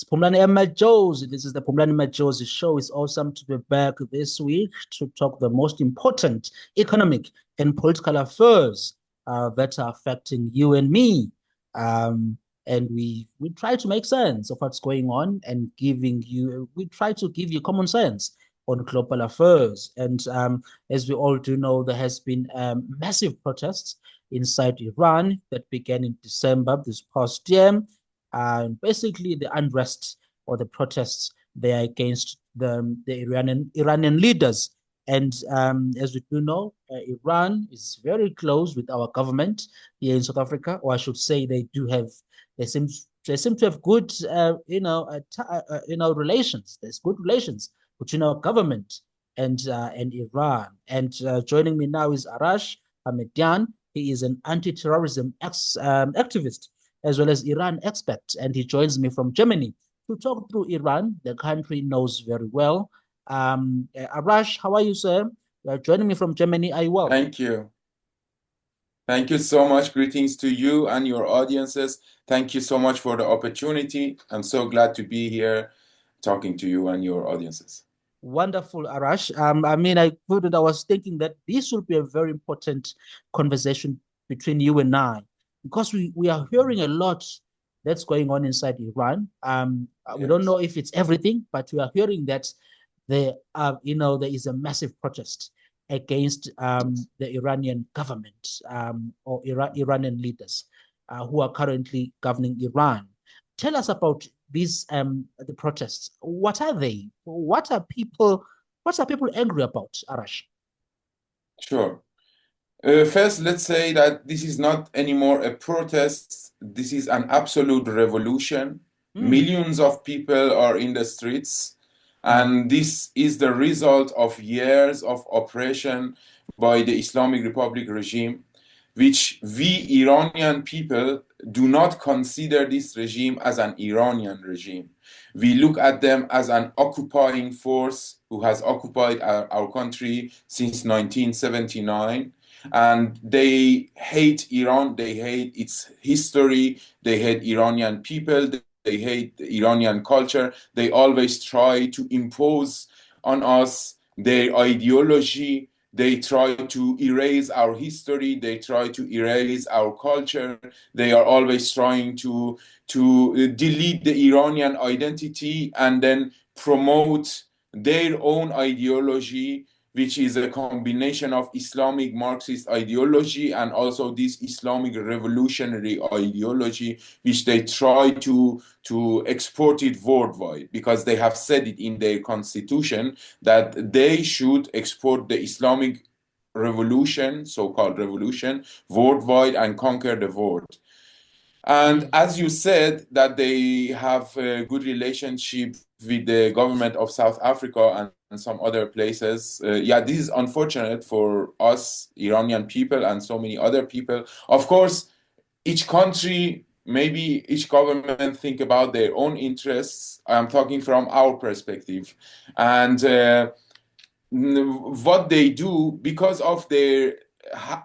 Phumlani M. Majozi. This is the Phumlani Majozi show. It's awesome to be back this week to talk the most important economic and political affairs that are affecting you and me. Um, and we try to make sense of what's going on and we try to give you common sense on global affairs. And as we all do know, there has been massive protests inside Iran that began in December this past year, and basically the unrest or the protests they are against the Iranian leaders. And as we do know, Iran is very close with our government here in South Africa, or I should say, they seem they seem to have good relations. There's good relations between our government and Iran. And joining me now is Arash Hamedian. He is an anti-terrorism activist as well as Iran expert, and he joins me from Germany to talk through Iran, the country knows very well. Arash, how are you, sir? Joining me from Germany. Are you well? Thank you. Thank you so much. Greetings to you and your audiences. Thank you so much for the opportunity. I'm so glad to be here talking to you and your audiences. Wonderful, Arash. I was thinking that this will be a very important conversation between you and I, because we are hearing a lot that's going on inside Iran. We don't Yes. know if it's everything, but we are hearing that there is a massive protest against the Iranian government or Iranian leaders who are currently governing Iran. Tell us about these the protests. What are they? What are people angry about, Arash? Sure. First, let's say that this is not anymore a protest. This is an absolute revolution. Mm, Millions of people are in the streets, mm, and this is the result of years of oppression by the Islamic Republic regime, which we Iranian people do not consider this regime as an Iranian regime. We look at them as an occupying force who has occupied our country since 1979, and they hate Iran, they hate its history, they hate Iranian people, they hate the Iranian culture. They always try to impose on us their ideology. They try to erase our history. They try to erase our culture. They are always trying to delete the Iranian identity and then promote their own ideology, which is a combination of Islamic Marxist ideology and also this Islamic revolutionary ideology, which they try to export it worldwide because they have said it in their constitution that they should export the Islamic revolution, so-called revolution, worldwide and conquer the world. And mm, as you said, that they have a good relationship with the government of South Africa and some other places. Yeah, this is unfortunate for us Iranian people and so many other people. Of course, each country, maybe each government think about their own interests. I'm talking from our perspective. And what they do because of their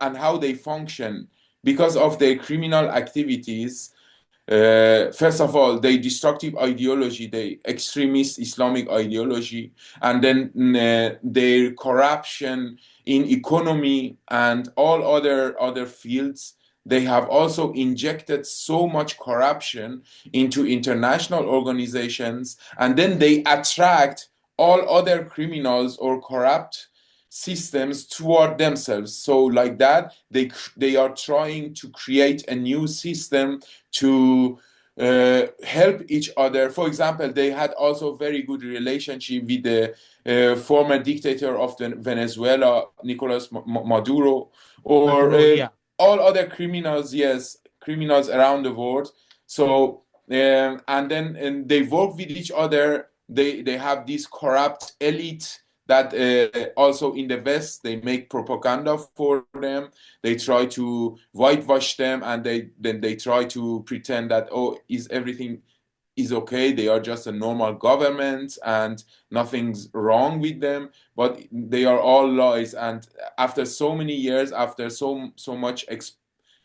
and how they function, because of their criminal activities, first of all, the destructive ideology, the extremist Islamic ideology, and then their corruption in economy and all other fields. They have also injected so much corruption into international organizations, and then they attract all other criminals or corrupt systems toward themselves. So like that, they are trying to create a new system to help each other. For example, they had also very good relationship with the former dictator of Venezuela, Nicolas Maduro, or Maduro, yeah. all other criminals, yes, criminals around the world. So and they work with each other. They have this corrupt elite that also in the West they make propaganda for them. They try to whitewash them, and they try to pretend that, oh, is everything is okay, they are just a normal government and nothing's wrong with them, but they are all lies. And after so many years, after so much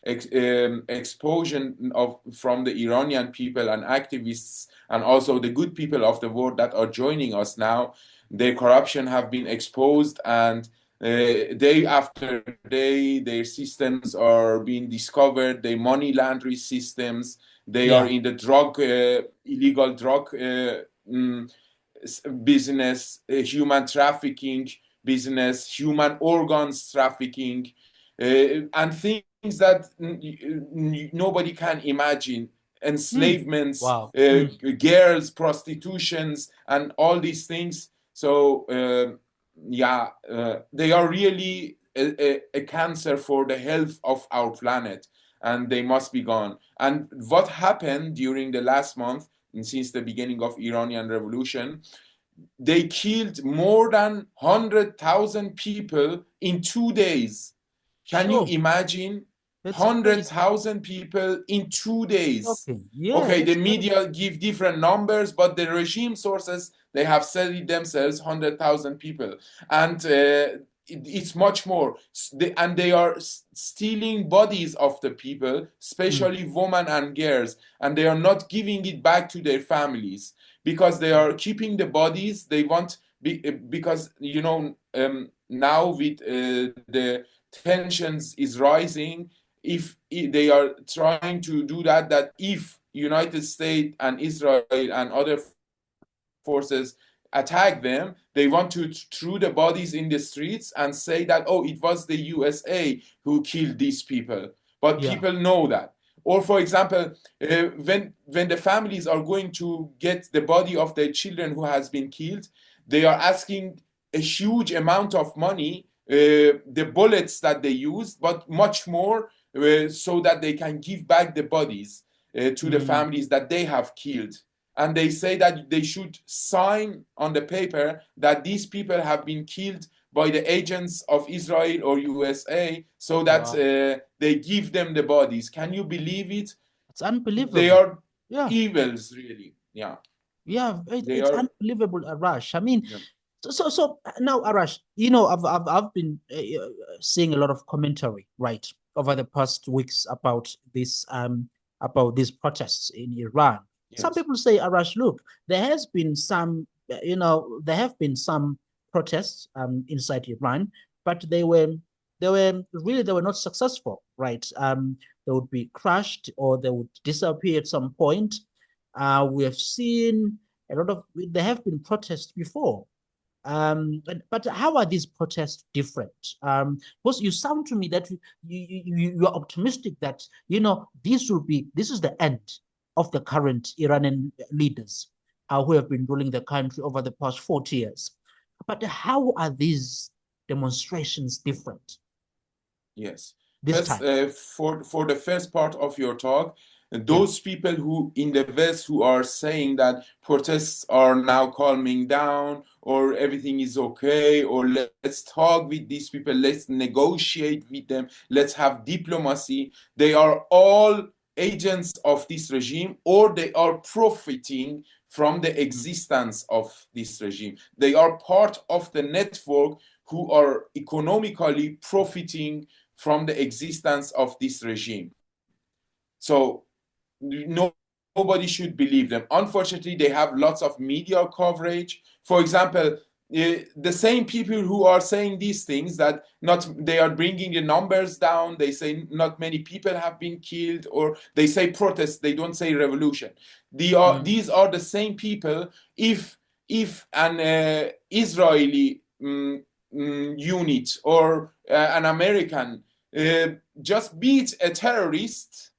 explosion from the Iranian people and activists and also the good people of the world that are joining us now. Their corruption have been exposed, and day after day, their systems are being discovered. Their money laundering systems. They are Yeah. in the illegal drug mm, business, human trafficking business, human organs trafficking, and things that nobody can imagine. Mm. Enslavements, Wow. Mm. girls, prostitutions, and all these things. So, yeah, they are really a cancer for the health of our planet, and they must be gone. And what happened during the last month, and since the beginning of Iranian revolution, they killed more than 100,000 people in 2 days. Can you Sure. imagine That's crazy. 100,000 people in 2 days? Okay. Yeah, Okay, the that's terrible. media give different numbers, but the regime sources, they have said it themselves, 100,000 people. And it's much more. And they are stealing bodies of the people, Mm. especially women and girls, and they are not giving it back to their families because they are keeping the bodies. They want, because now with the tensions is rising. If they are trying to do that, that if United States and Israel and other forces attack them, they want to throw the bodies in the streets and say that, oh, it was the USA who killed these people. But Yeah. people know that. Or, for example, when the families are going to get the body of their children who has been killed, they are asking a huge amount of money, the bullets that they used, but much more, so that they can give back the bodies to the Mm. families that they have killed. And they say that they should sign on the paper that these people have been killed by the agents of Israel or USA, so that Wow. they give them the bodies. Can you believe it? It's They unbelievable. are Yeah. evils, really. Yeah, Yeah. they It's are. unbelievable, Arash. I mean, Yeah. so now, Arash, I've been seeing a lot of commentary, right, over the past weeks about these protests in Iran. Some Yes. people say, Arash, look, there has been some, there have been some protests inside Iran, but they were not successful, right? They would be crushed or they would disappear at some point. We have seen a lot of there have been protests before, but how are these protests different? Because you sound to me that you are optimistic that this is the end of the current Iranian leaders who have been ruling the country over the past 40 years. But how are these demonstrations different Yes. this First, time? for the first part of your talk, Yeah. those people who in the West who are saying that protests are now calming down or everything is okay, or let's talk with these people, let's negotiate with them, let's have diplomacy, they are all agents of this regime, or they are profiting from the Mm. existence of this regime. They are part of the network who are economically profiting from the existence of this regime. So nobody should believe them. Unfortunately, they have lots of media coverage. For example, the same people who are saying these things, that not they are bringing the numbers down, they say not many people have been killed, or they say protest, they don't say revolution. Mm. These are the same people. If an Israeli unit or an American uh, just beat a terrorist,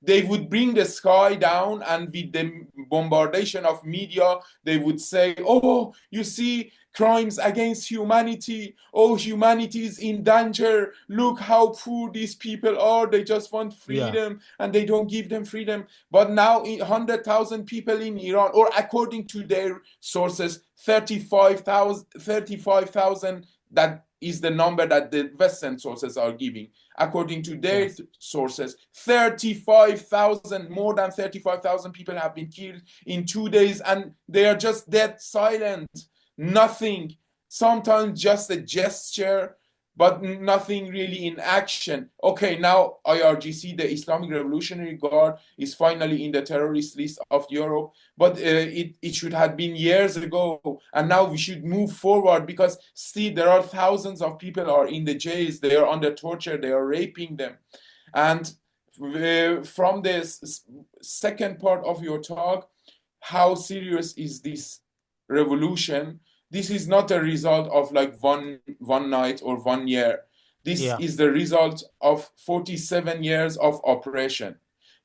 they would bring the sky down, and with the bombardation of media, they would say, oh, you see, crimes against humanity. Oh, humanity is in danger. Look how poor these people are. They just want Yeah. freedom and they don't give them freedom. But now 100,000 people in Iran, or according to their sources, 35,000, that is the number that the Western sources are giving. According to Yeah. their sources, 35,000, more than 35,000 people have been killed in 2 days, and they are just dead silent. Nothing. Sometimes just a gesture. but nothing really in action. Okay, now IRGC, the Islamic Revolutionary Guard, is finally in the terrorist list of Europe, but it should have been years ago, and now we should move forward, because still there are thousands of people are in the jails, they are under torture, they are raping them. And from the second part of your talk, how serious is this revolution? This is not a result of like one night or 1 year. This Yeah. is the result of 47 years of oppression.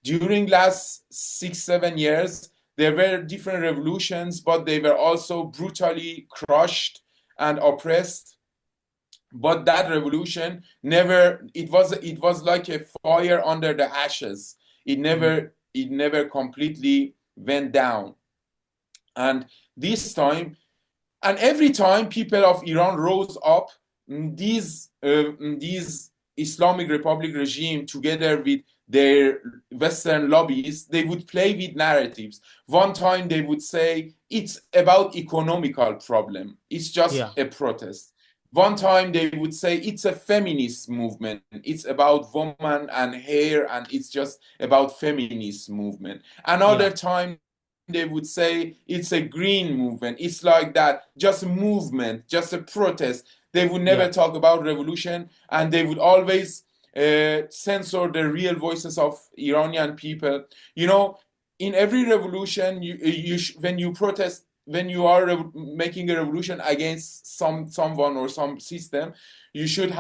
During last 6-7 years, there were different revolutions, but they were also brutally crushed and oppressed. But that revolution never, it was like a fire under the ashes. It never completely went down. And this time, and every time people of Iran rose up, these Islamic Republic regime, together with their Western lobbies, they would play with narratives. One time they would say it's about economical problem, it's just Yeah. a protest. One time they would say it's a feminist movement, it's about woman and hair, and it's just about feminist movement. Another Yeah. time they would say it's a green movement. It's like that, just a movement, just a protest. They would never Yeah. talk about revolution, and they would always censor the real voices of Iranian people. You know, in every revolution, when you protest, when you are making a revolution against someone or some system, you should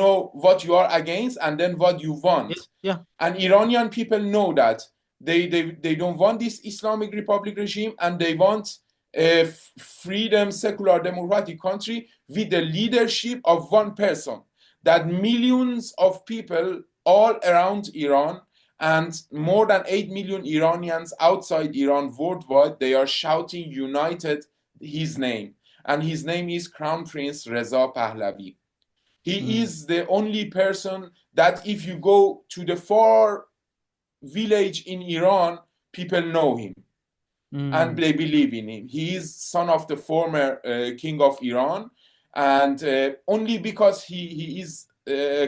know what you are against and then what you Yeah. want. Yeah. And Iranian people know that they don't want this Islamic Republic regime, and they want a freedom, secular, democratic country with the leadership of one person. That millions of people all around Iran, and more than 8 million Iranians outside Iran worldwide, they are shouting united his name. And his name is Crown Prince Reza Pahlavi. He Mm. is the only person that if you go to the far village in Iran, people know him and Mm. they believe in him. He is son of the former king of Iran, and only because he is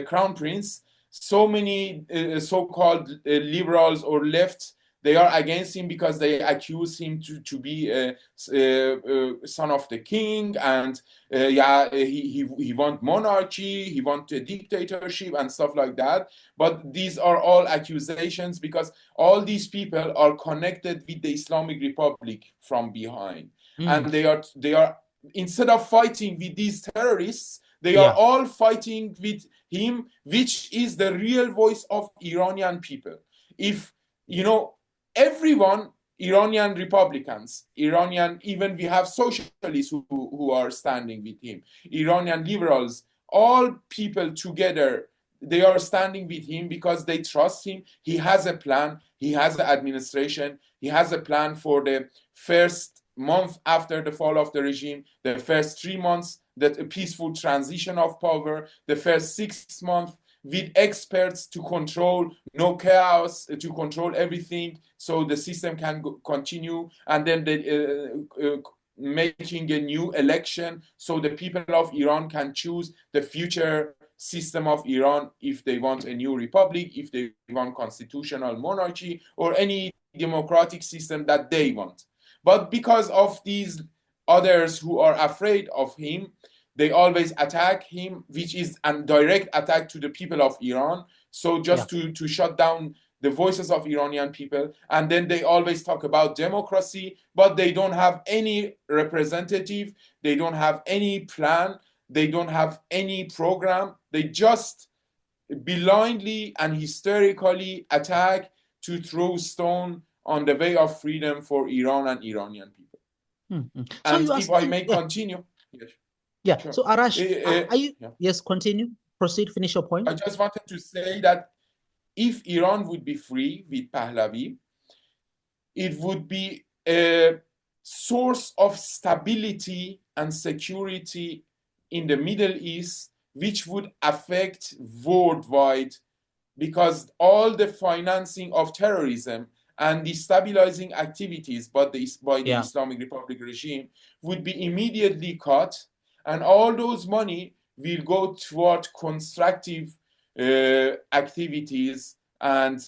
crown prince, so many so-called liberals or left, they are against him because they accuse him to be a son of the king, and yeah, he want monarchy, he want a dictatorship and stuff like that. But these are all accusations, because all these people are connected with the Islamic Republic from behind, Mm. and they are instead of fighting with these terrorists, they are Yeah. all fighting with him, which is the real voice of Iranian people. If you know, everyone, Iranian Republicans, Iranian, even we have socialists who are standing with him, Iranian liberals, all people together, they are standing with him because they trust him. He has a plan, he has an administration, he has a plan for the first month after the fall of the regime, the first 3 months, that a peaceful transition of power, the first 6 months with experts to control, no chaos, to control everything so the system can continue, and then making a new election so the people of Iran can choose the future system of Iran, if they want a new republic, if they want constitutional monarchy, or any democratic system that they want. But because of these others who are afraid of him, they always attack him, which is a direct attack to the people of Iran. So Yeah. just to shut down the voices of Iranian people. And then they always talk about democracy, but they don't have any representative, they don't have any plan, they don't have any program. They just blindly and hysterically attack to throw stone on the way of freedom for Iran and Iranian people. Mm. So And you are if I saying, may yeah. continue, yes, Yeah. sure. So Arash, are you, Yeah. yes, continue, proceed, finish your point. I just wanted to say that if Iran would be free with Pahlavi, it would be a source of stability and security in the Middle East, which would affect worldwide, because all the financing of terrorism and destabilizing activities by the Yeah. Islamic Republic regime would be immediately cut, and all those money will go toward constructive activities, and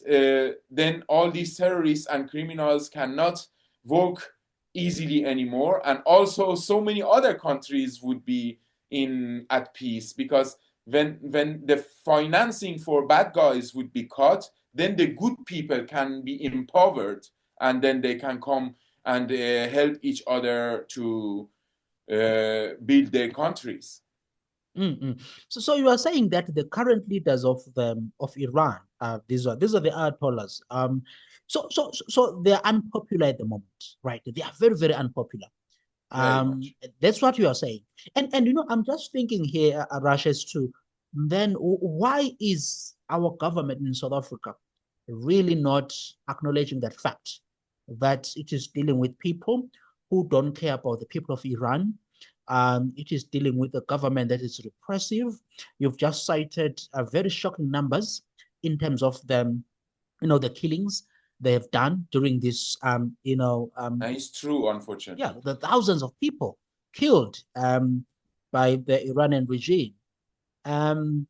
then all these terrorists and criminals cannot work easily anymore, and also so many other countries would be in at peace, because when the financing for bad guys would be cut, then the good people can be empowered, and then they can come and help each other to build their countries. Mm-mm. So you are saying that the current leaders of Iran, these are the Ayatollahs. So they are unpopular at the moment, right? They are very, very unpopular. Very much. That's what you are saying. And I'm just thinking here, Arash, as to then why is our government in South Africa really not acknowledging that fact that it is dealing with people who don't care about the people of Iran. It is dealing with a government that is repressive. You've just cited very shocking numbers in terms of the killings they have done during this, And it's true, unfortunately. the thousands of people killed by the Iranian regime. Um,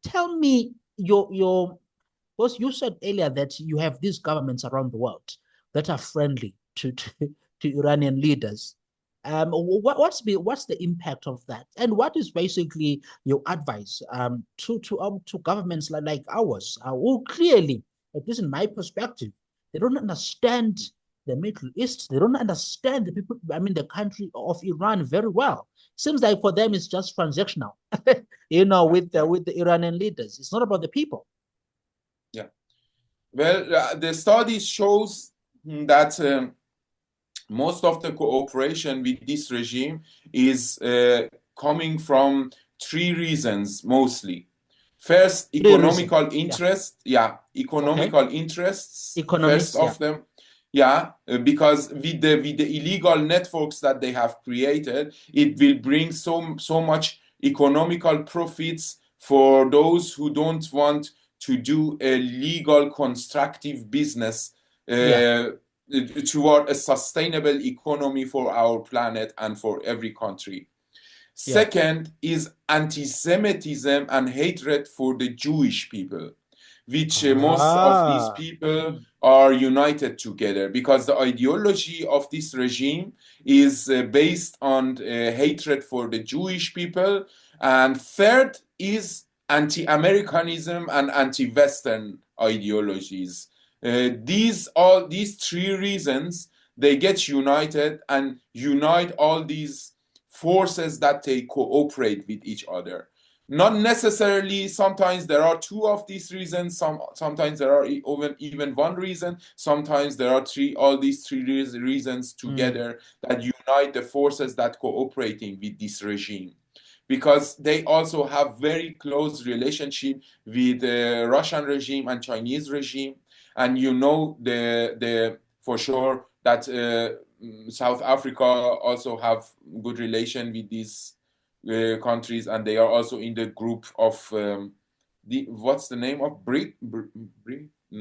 Tell me because you said earlier that you have these governments around the world that are friendly to Iranian leaders. What's the impact of that, and what is basically your advice to governments like ours, who clearly, at least in my perspective, they don't understand the Middle East. They don't understand the people. I mean, the country of Iran very well. Seems like for them it's just transactional, Yeah, with the Iranian leaders. It's not about the people. yeah. Well, the studies shows that most of the cooperation with this regime is coming from three reasons mostly. First, Three reasons. economical Yeah. interest. Yeah, Okay. economical interests. First Economics. Yeah. of them, yeah, because with the illegal networks that they have created, it will bring so much economical profits for those who don't want to do a legal constructive business Yeah. uh, toward a sustainable economy for our planet and for every country. Yeah. Second is anti-Semitism and hatred for the Jewish people, which most of these Ah. people Mm. are united together, because the ideology of this regime is based on hatred for the Jewish people. And third is anti-Americanism and anti-Western ideologies. These three reasons, they get united and unite all these forces that they cooperate with each other. Not necessarily, sometimes there are two of these reasons, sometimes there are even one reason, sometimes there are all these three reasons Mm. together that unite the forces that cooperating with this regime, because they also have very close relationship with the Russian regime and Chinese regime. And the for sure that South Africa also have good relation with these countries, and they are also in the group of what's the name of BRIC? No,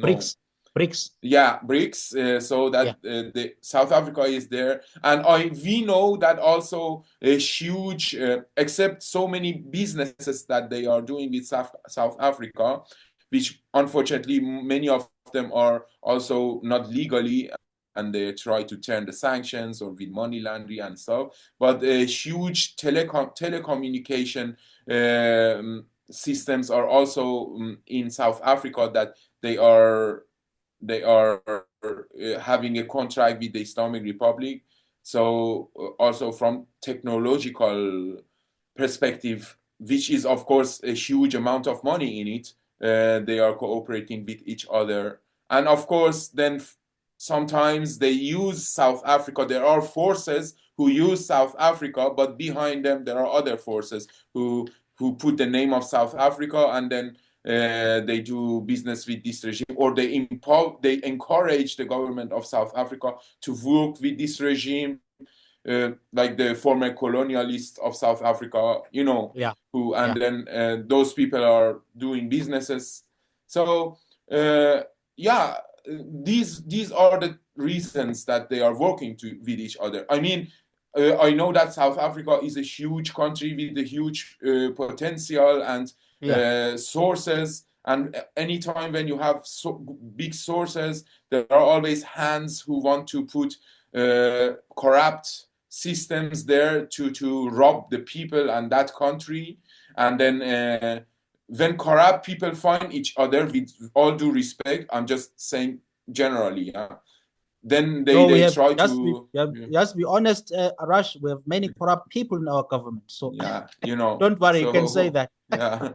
BRICS. BRICS. yeah, BRICS. So that Yeah. the South Africa is there, and we know that also a huge, except so many businesses that they are doing with South Africa, which unfortunately many of them are also not legally, and they try to turn the sanctions or with money laundering and stuff. But huge telecommunication systems are also in South Africa, that they are having a contract with the Islamic Republic. So also from technological perspective, which is of course a huge amount of money in it, they are cooperating with each other. And of course, then sometimes they use South Africa. There are forces who use South Africa, but behind them there are other forces who put the name of South Africa, and then they do business with this regime, or they encourage the government of South Africa to work with this regime, like the former colonialists of South Africa, Yeah. who, Yeah. and then those people are doing businesses. So yeah, these are the reasons that they are working with each other. I mean, I know that South Africa is a huge country with a huge potential and Yeah. sources. And anytime when you have big sources, there are always hands who want to put corrupt systems there to rob the people and that country. And then when corrupt people find each other, with all due respect, I'm just saying generally, yeah, then No, we they have try just be to. yeah, just be honest, Arash. We have many corrupt people in our government, so Yeah, don't worry, you can say so that. yeah,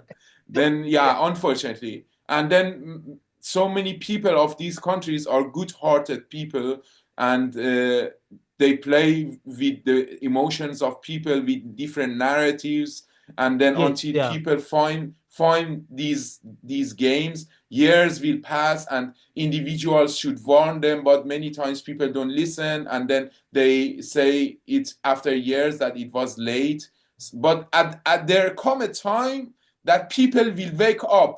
then yeah, unfortunately, and then so many people of these countries are good-hearted people, and they play with the emotions of people with different narratives, and then Yes, until yeah, people find these games, years will pass, and individuals should warn them, but many times people don't listen, and then they say it after years that it was late. But at there come a time that people will wake up,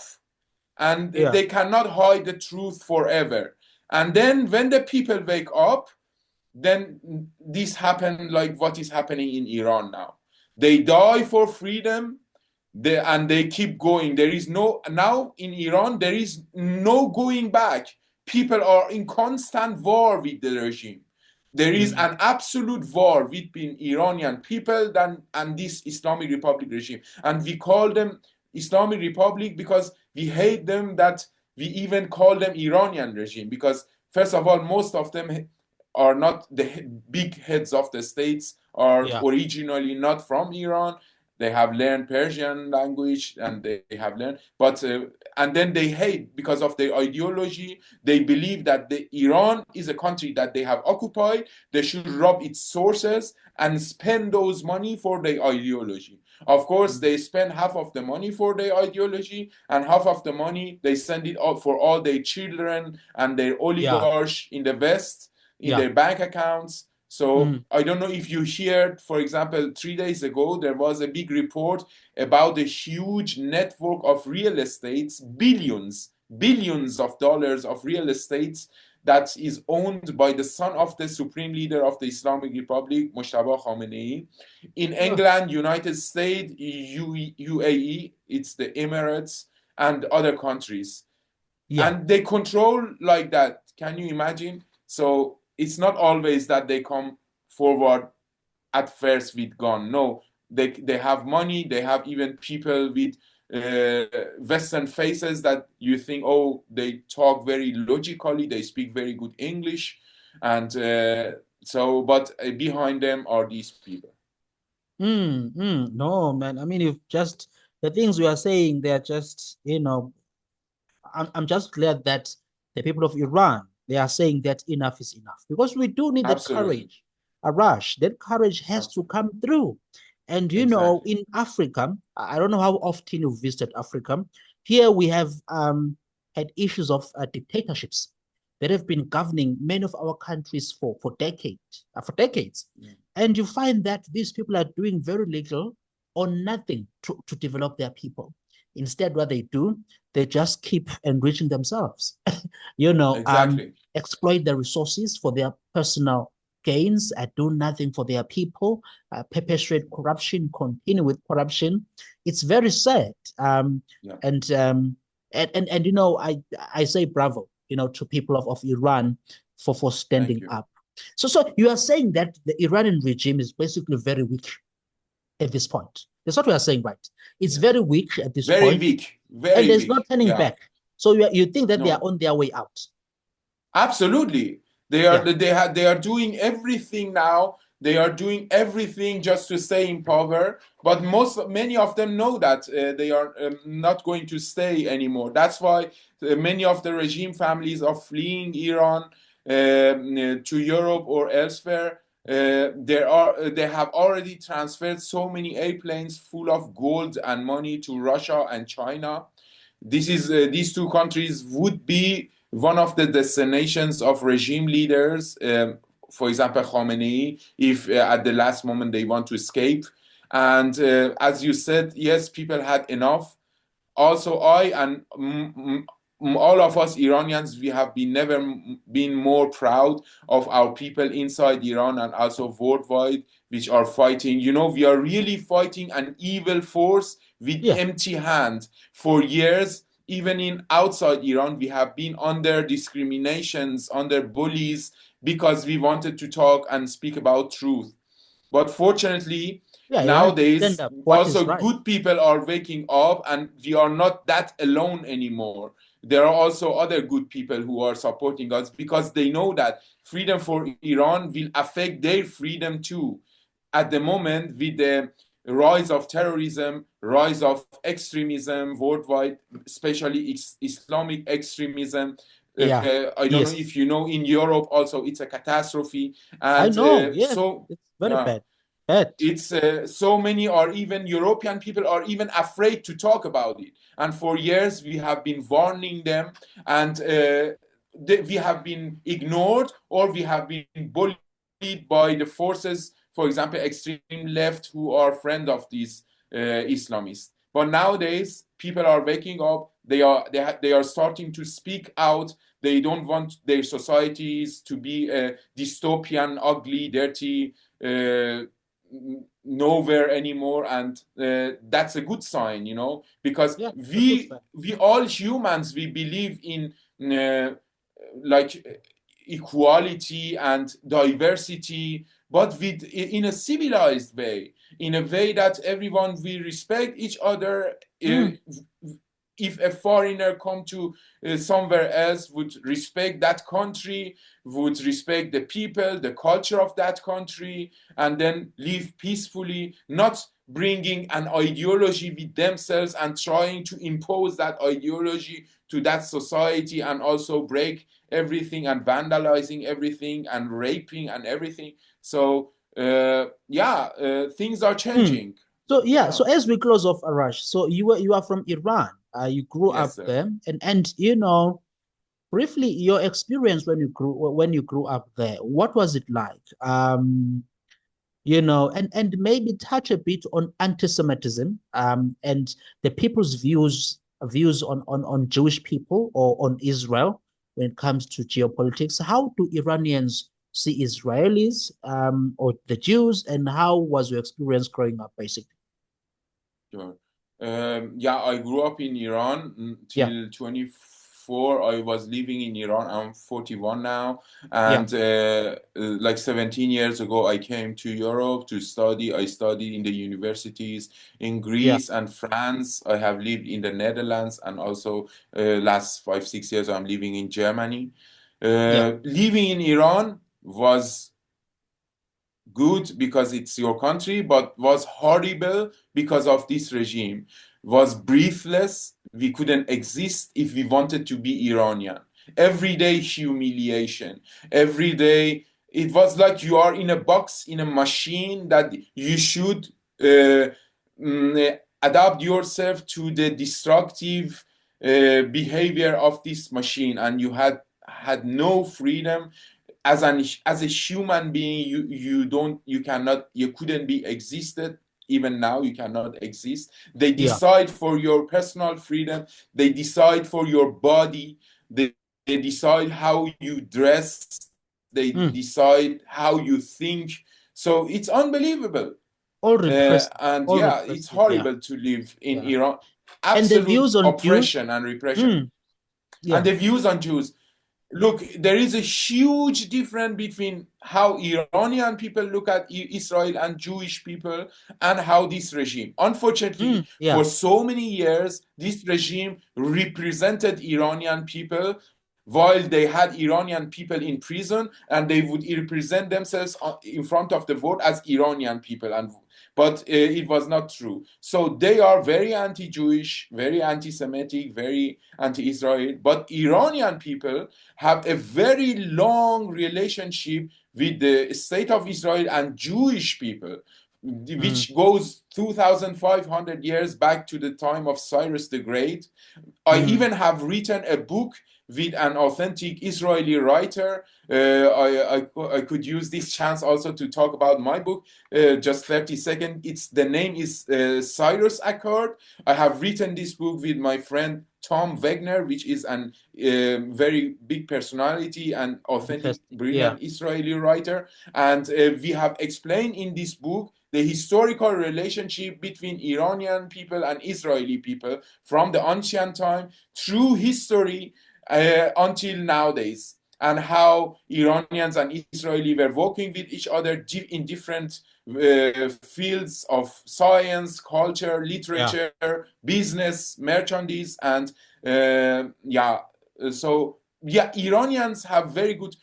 and yeah, they cannot hide the truth forever. And then when the people wake up, then this happened like what is happening in Iran now. They die for freedom, and they keep going. There is no, now in Iran, there is no going back. People are in constant war with the regime. There is mm, an absolute war between Iranian people and this Islamic Republic regime. And we call them Islamic Republic because we hate them, that we even call them Iranian regime, because first of all, most of them are not the big heads of the states, are yeah, originally not from Iran. They have learned Persian language, and they have learned, but and then they hate because of their ideology. They believe that Iran is a country that they have occupied. They should rob its sources and spend those money for their ideology. Of course, mm, they spend half of the money for their ideology, and half of the money they send it out for all their children and their yeah, oligarchs in the West, in yeah, their bank accounts. So mm, I don't know if you heard, for example, 3 days ago, there was a big report about the huge network of real estates, billions of dollars of real estates that is owned by the son of the supreme leader of the Islamic Republic, Moshtaba Khamenei, in yeah, England, United States, UAE, it's the Emirates, and other countries. yeah. And they control like that. Can you imagine? So it's not always that they come forward at first with gun. No, they have money. They have even people with Western faces that you think, oh, they talk very logically. They speak very good English, and so, but behind them are these people. No, man. I mean, you've just the things you are saying, they're just, I'm just glad that the people of Iran, they are saying that enough is enough because we do need that Absolutely, courage. A rush, that courage has to absolutely, come through. And exactly, in Africa, I don't know how often you've visited Africa. Here we have had issues of dictatorships that have been governing many of our countries for decades. yeah. And you find that these people are doing very little or nothing to develop their people. Instead, what they do, they just keep enriching themselves, you know, um, Exactly. exploit the resources for their personal gains, do nothing for their people, perpetuate corruption, continue with corruption. It's very sad. Yeah. And, I say bravo, to people of Iran for Thank standing you. up. So you are saying that the Iranian regime is basically very weak at this point. That's what we are saying, right? It's Yes. very weak at this Very point, weak. and Very there's no weak. turning Yeah. back. So you think that they are No. on their way out? Absolutely. Yeah, They are doing everything now. They are doing everything just to stay in power. But many of them know that they are not going to stay anymore. That's why many of the regime families are fleeing Iran to Europe or elsewhere. They have already transferred so many airplanes full of gold and money to Russia and China. These two countries would be one of the destinations of regime leaders, for example, Khamenei, if at the last moment they want to escape. And as you said, yes, people had enough. Also, I and all of us Iranians, we have been never been more proud of our people inside Iran and also worldwide, which are fighting. You know, we are really fighting an evil force with Yeah. empty hand. For years, even in outside Iran, we have been under discriminations, under bullies, because we wanted to talk and speak about truth. But fortunately, Yeah. You wanted to stand nowadays up. What is also right? good people are waking up, and we are not that alone anymore. There are also other good people who are supporting us because they know that freedom for Iran will affect their freedom too. At the moment, with the rise of terrorism, rise of extremism worldwide, especially Islamic extremism, Yeah. I don't know Yes. if you know, in Europe also it's a catastrophe. I And know. Yes. so, It's very yeah, bad. Bad. it's so many are even European people are even afraid to talk about it. And for years we have been warning them, and we have been ignored, or we have been bullied by the forces, for example, extreme left, who are friend of these Islamists. But nowadays people are waking up. They are starting to speak out. They don't want their societies to be dystopian, ugly, dirty, uh, nowhere anymore. And that's a good sign, you know, because Yeah. It's a good we sign. we all humans, we believe in uh, like equality and diversity, but with in a civilized way, in a way that everyone will respect each other. Mm. If a foreigner come to somewhere else, would respect that country, would respect the people, the culture of that country, and then live peacefully, not bringing an ideology with themselves and trying to impose that ideology to that society, and also break everything and vandalizing everything and raping and everything. So yeah, things are Mm. changing. So yeah, Yeah. so as we close off, Arash, so you are from Iran. You grew up Yes, sir. there, and briefly your experience when you grew up there. What was it like? And maybe touch a bit on anti-Semitism, and the people's views on Jewish people or on Israel when it comes to geopolitics. How do Iranians see Israelis, or the Jews, and how was your experience growing up, basically? Sure. Yeah, I grew up in Iran Yeah, till 24. I was living in Iran. I'm 41 now. yeah, And like 17 years ago, I came to Europe to study. I studied in the universities in yeah, Greece and France. I have lived in the Netherlands, and also last 5, 6 years, I'm living in Germany. yeah. Living in Iran was good because it's your country, but was horrible because of this regime. Was breathless. We couldn't exist if we wanted to be Iranian. Every day humiliation. Every day it was like you are in a box, in a machine, that you should adapt yourself to the destructive behavior of this machine, and you had no freedom. As a human being, you couldn't be existed. Even now you cannot exist. They Yeah. decide for your personal freedom. They decide for your body. They decide how you dress. They Mm. decide how you think. So it's unbelievable. All repressive, And all yeah, it's repressive. Yeah, horrible to live in yeah. Iran. And the Absolute views on Jews. oppression and repression. Mm. And Yeah. the views on Jews. Look, there is a huge difference between how Iranian people look at Israel and Jewish people, and how this regime. Unfortunately, Mm. for Yeah. so many years, this regime represented Iranian people, while they had Iranian people in prison, and they would represent themselves in front of the world as Iranian people. But it was not true. So they are very anti-Jewish, very anti-Semitic, very anti-Israel. But Iranian people have a very long relationship with the state of Israel and Jewish people, Mm. which goes 2,500 years back to the time of Cyrus the Great. I Mm. even have written a book with an authentic Israeli writer. I could use this chance also to talk about my book, just 30 seconds. The name is Cyrus Accord. I have written this book with my friend Tom Wegner, which is an very big personality and authentic, Fantastic. Yeah. brilliant Israeli writer. And we have explained in this book the historical relationship between Iranian people and Israeli people from the ancient time through history until nowadays, and how Iranians and Israeli were working with each other in different fields of science, culture, Yeah. literature, business, merchandise, and yeah. So yeah, Iranians have very good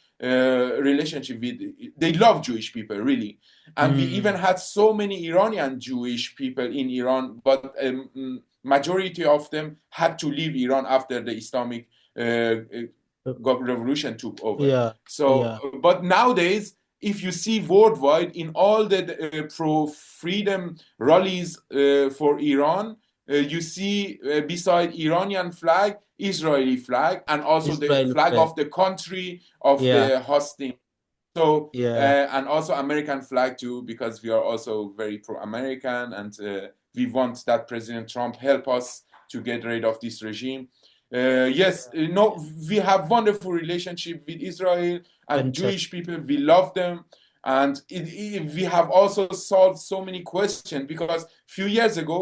relationship with. They love Jewish people really, and we even Mm. had so many Iranian Jewish people in Iran, but majority of them had to leave Iran after the Islamic revolution took over. Yeah. Yeah. So, but nowadays, if you see worldwide in all the pro-freedom rallies for Iran, you see beside Iranian flag, Israeli flag, and also the Israeli flag flag. of the country of Yeah. the hosting. So, Yeah. and also American flag too, because we are also very pro-American, and we want that President Trump help us to get rid of this regime. Yes, no, we have wonderful relationship with Israel and Fantastic. Jewish people. We love them, and we have also solved so many questions, because a few years ago,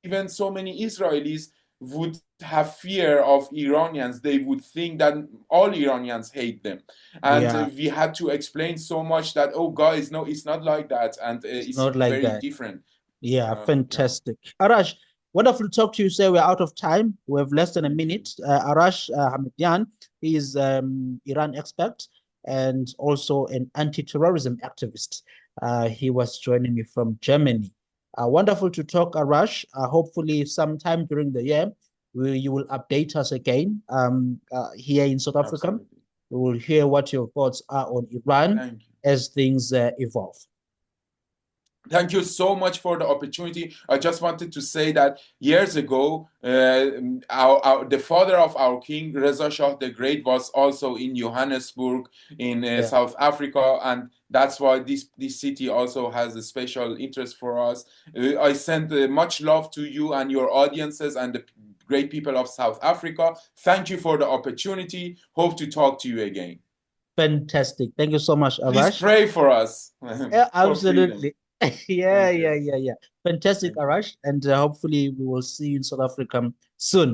even so many Israelis would have fear of Iranians. They would think that all Iranians hate them, and Yeah. we had to explain so much that, oh guys, no, it's not like that, and It's it's not like very that. different. Yeah, Yeah. fantastic. Arash, wonderful to talk to you. Say we're out of time. We have less than a minute. Arash Hamedian, he is Iran expert and also an anti-terrorism activist. He was joining me from Germany. Wonderful to talk, Arash. Hopefully, sometime during the year, you will update us again here in South Africa. Absolutely. We will hear what your thoughts are on Iran Thank you. as things evolve. Thank you so much for the opportunity. I just wanted to say that years ago, the father of our king, Reza Shah the Great, was also in Johannesburg in Yeah. South Africa, and that's why this city also has a special interest for us. I send much love to you and your audiences and the great people of South Africa. Thank you for the opportunity. Hope to talk to you again. Fantastic. Thank you so much, Please Arash. pray for us Yeah, for freedom. absolutely. Yeah, Thank yeah, you. yeah, yeah. Fantastic, Thank you. Arash. And hopefully we will see you in South Africa soon.